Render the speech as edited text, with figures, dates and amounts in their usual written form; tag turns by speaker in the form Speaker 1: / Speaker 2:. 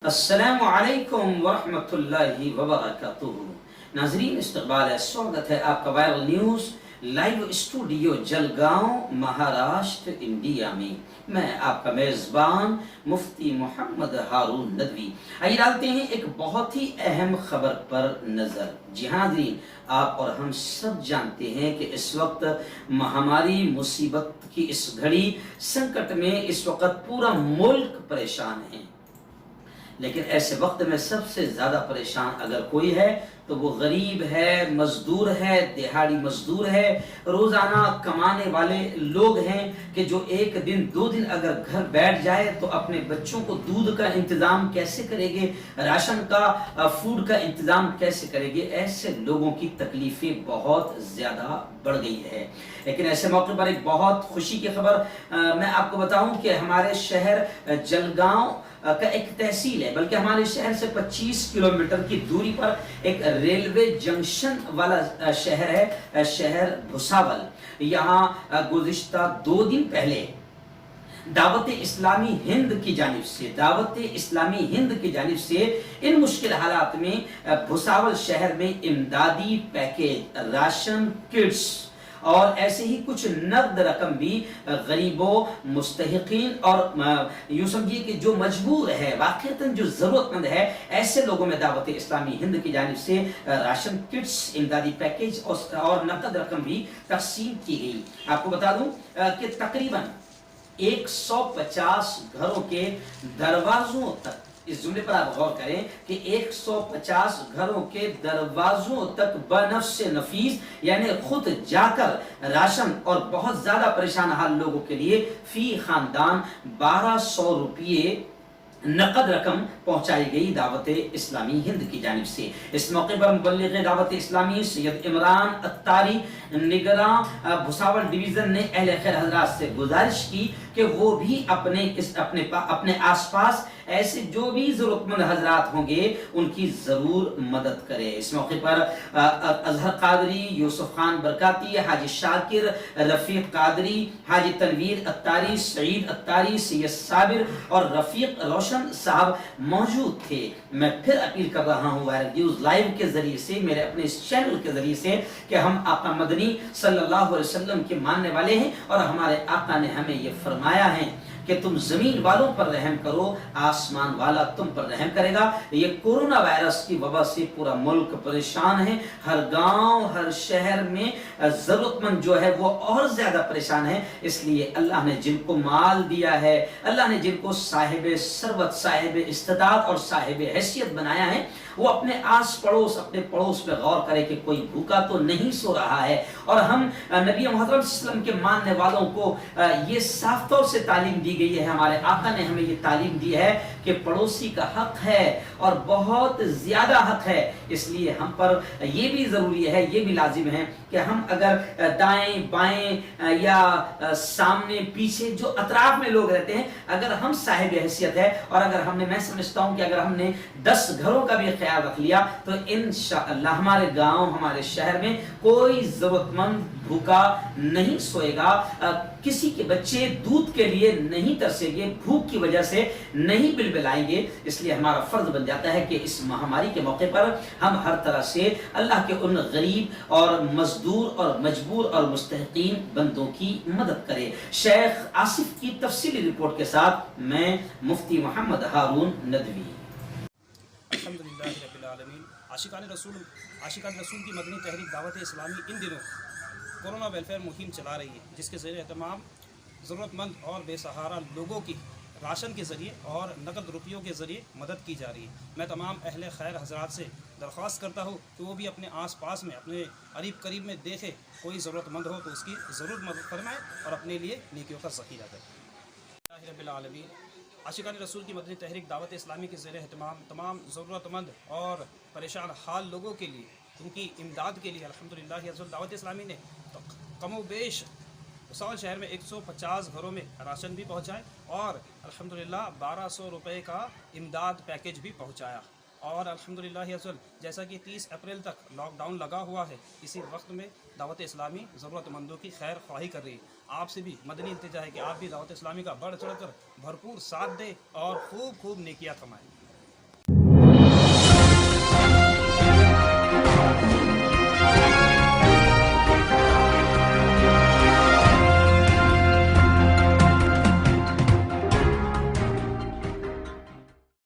Speaker 1: السلام علیکم ورحمۃ اللہ وبرکاتہ۔ ناظرین استقبال ہے، سواگت ہے آپ کا viral news live studio Jalgaon Maharashtra India میں آپ کا میزبان مفتی محمد ہارون ندوی۔ آئیے ڈالتے ہیں ایک بہت ہی اہم خبر پر نظر۔ جی ہاں ناظرین، آپ اور ہم سب جانتے ہیں کہ اس وقت مہاماری مصیبت کی اس گھڑی سنکٹ میں اس وقت پورا ملک پریشان ہے، لیکن ایسے وقت میں سب سے زیادہ پریشان اگر کوئی ہے تو وہ غریب ہے، مزدور ہے، دہاڑی مزدور ہے، روزانہ کمانے والے لوگ ہیں کہ جو ایک دن دو دن اگر گھر بیٹھ جائے تو اپنے بچوں کو دودھ کا انتظام کیسے کرے گے، راشن کا فوڈ کا انتظام کیسے کرے گے۔ ایسے لوگوں کی تکلیفیں بہت زیادہ بڑھ گئی ہے۔ لیکن ایسے موقع پر ایک بہت خوشی کی خبر میں آپ کو بتاؤں کہ ہمارے شہر جلگاؤں کا ایک تحصیل ہے، بلکہ ہمارے شہر سے 25 کلومیٹر کی دوری پر ایک ریلوے جنکشن والا شہر ہے، شہر بھساول۔ یہاں گزشتہ 2 دن پہلے دعوت اسلامی ہند کی جانب سے ان مشکل حالات میں بھساول شہر میں امدادی پیکیج، راشن کٹس اور ایسے ہی کچھ نقد رقم بھی غریبوں، مستحقین اور یوں سمجھیے کہ جو مجبور ہے، واقعتاً جو ضرورت مند ہے، ایسے لوگوں میں دعوت اسلامی ہند کی جانب سے راشن کٹس، امدادی پیکیج اور نقد رقم بھی تقسیم کی گئی۔ آپ کو بتا دوں کہ تقریباً 150 گھروں کے دروازوں تک، اس جملے پر آپ غور کریں کہ 150 گھروں کے دروازوں تک بنفس نفیس یعنی خود جا کر راشن اور بہت زیادہ پریشان حال لوگوں کے لیے فی خاندان 1200 روپیے نقد رقم پہنچائی گئی دعوت اسلامی ہند کی جانب سے۔ اس موقع پر مبلغ دعوت اسلامی سید عمران اتاری نگراں بھساول ڈویژن نے اہل خیر حضرات سے گزارش کی کہ وہ بھی اپنے آس پاس ایسے جو بھی ضرورت مند حضرات ہوں گے ان کی ضرور مدد کرے۔ اس موقع پر اظہر قادری، یوسف خان برکاتی، حاجی شاکر، رفیق قادری، حاجی تنویر اتاری، سعید اتاری، سید صابر اور رفیق روشن صاحب موجود تھے۔ میں پھر اپیل کر رہا ہوں وائرل نیوز لائیو کے ذریعے سے، میرے اپنے اس چینل کے ذریعے سے، کہ ہم آقا مدنی صلی اللہ علیہ وسلم کے ماننے والے ہیں اور ہمارے آقا نے ہمیں یہ فرمایا ہے کہ تم زمین والوں پر رحم کرو، آسمان والا تم پر رحم کرے گا۔ یہ کورونا وائرس کی وبا سے پورا ملک پریشان ہے، ہر گاؤں، ہر شہر میں ضرورت مند جو ہے وہ اور زیادہ پریشان ہے۔ اس لیے اللہ نے جن کو مال دیا ہے، اللہ نے جن کو صاحب ثروت، صاحب استطاعت اور صاحب حیثیت بنایا ہے، وہ اپنے آس پڑوس، اپنے پڑوس پہ غور کرے کہ کوئی بھوکا تو نہیں سو رہا ہے۔ اور ہم نبی محترم صلی اللہ علیہ وسلم کے ماننے والوں کو یہ صاف طور سے تعلیم دی گئی ہے، ہمارے آقا نے ہمیں یہ تعلیم دی ہے کہ پڑوسی کا حق ہے اور بہت زیادہ حق ہے۔ اس لیے ہم پر یہ بھی ضروری ہے، یہ بھی لازم ہے کہ ہم اگر دائیں بائیں یا سامنے پیچھے جو اطراف میں لوگ رہتے ہیں، اگر ہم صاحب حیثیت ہے اور اگر ہم نے، میں سمجھتا ہوں کہ اگر ہم نے 10 گھروں کا بھی خیال رکھ لیا تو انشاءاللہ ہمارے گاؤں، ہمارے شہر میں کوئی ضرورت مند بھوکا نہیں سوئے گا، کسی کے بچے دودھ کے لیے نہیں ترسیں گے، بھوک کی وجہ سے نہیں بلبلائیں گے۔ اس لیے ہمارا فرض بن جاتا ہے کہ اس مہاماری کے موقع پر ہم ہر طرح سے اللہ کے ان غریب اور مزدور اور مجبور اور مستحقین بندوں کی مدد کرے۔ شیخ آصف کی تفصیلی رپورٹ کے ساتھ میں مفتی محمد ہارون ندوی۔
Speaker 2: الحمدللہ رب العالمین۔ عاشقان رسول کی مدنی تحریک دعوت اسلامی ان دنوں کورونا ویلفیئر مہم چلا رہی ہے، جس کے زیر اہتمام ضرورت مند اور بے سہارا لوگوں کی راشن کے ذریعے اور نقد روپیوں کے ذریعے مدد کی جا رہی ہے۔ میں تمام اہل خیر حضرات سے درخواست کرتا ہوں کہ وہ بھی اپنے آس پاس میں، اپنے قریب میں دیکھے کوئی ضرورت مند ہو تو اس کی ضرور مدد فرمائے اور اپنے لیے نیکیوں کا ذخیرہ کرے۔ الحمدللہ رب العالمین۔ عاشقان رسول کی مدنی تحریک دعوت اسلامی کے زیر اہتمام تمام ضرورت مند اور پریشان حال لوگوں کے لیے، ان کی امداد کے لیے الحمدللہ دعوت اسلامی نے کم و بیش بھساول شہر میں 150 گھروں میں راشن بھی پہنچائے اور الحمدللہ 1200 روپے کا امداد پیکیج بھی پہنچایا۔ اور الحمدللہ جیسا کہ 30 اپریل تک لاک ڈاؤن لگا ہوا ہے، اسی وقت میں دعوت اسلامی ضرورت مندوں کی خیر خواہی کر رہی ہے۔ آپ سے بھی مدنی التجا ہے کہ آپ بھی دعوت اسلامی کا بڑھ چڑھ کر بھرپور ساتھ دیں اور خوب نیکیاں کمائیں۔